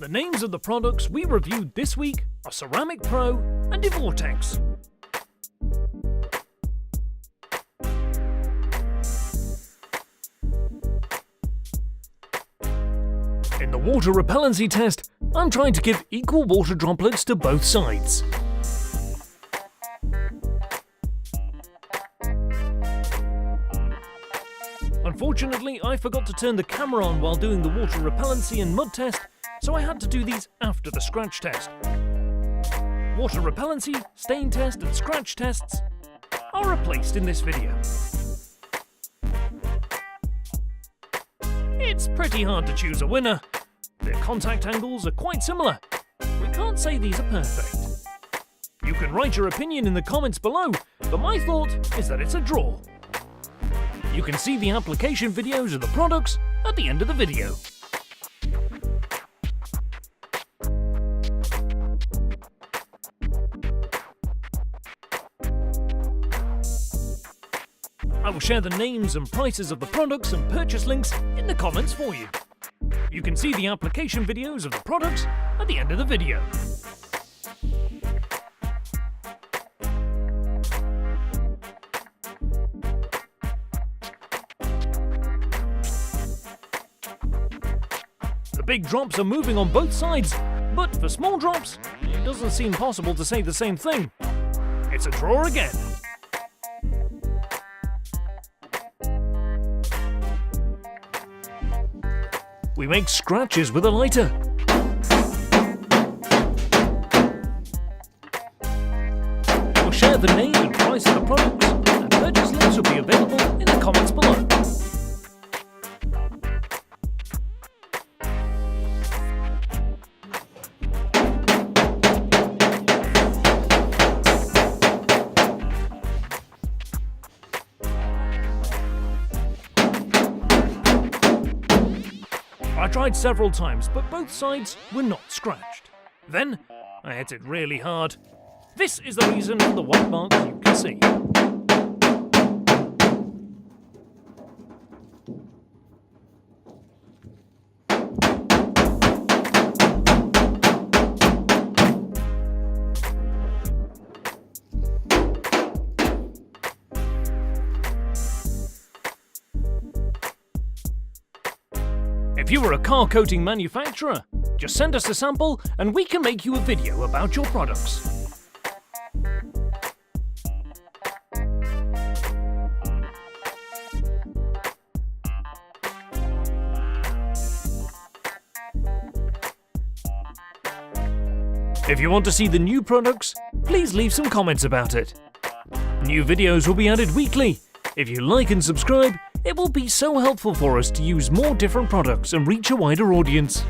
The names of the products we reviewed this week are Ceramic Pro and Divortex. In the water repellency test, I'm trying to give equal water droplets to both sides. Unfortunately, I forgot to turn the camera on while doing the water repellency and mud test, so I had to do these after the scratch test. Water repellency, stain test and scratch tests are replaced in this video. It's pretty hard to choose a winner. Their contact angles are quite similar. We can't say these are perfect. You can write your opinion in the comments below, but my thought is that it's a draw. You can see the application videos of the products at the end of the video. I will share the names and prices of the products and purchase links in the comments for you. You can see the application videos of the products at the end of the video. The big drops are moving on both sides, but for small drops, it doesn't seem possible to say the same thing. It's a draw again. We make scratches with a lighter. We'll share the name and price of the products, and purchase links will be available in the comments below. I tried several times, but both sides were not scratched. Then, I hit it really hard. This is the reason for the white marks you can see. If you are a car coating manufacturer, just send us a sample and we can make you a video about your products. If you want to see the new products, please leave some comments about it. New videos will be added weekly. If you like and subscribe, it will be so helpful for us to use more different products and reach a wider audience.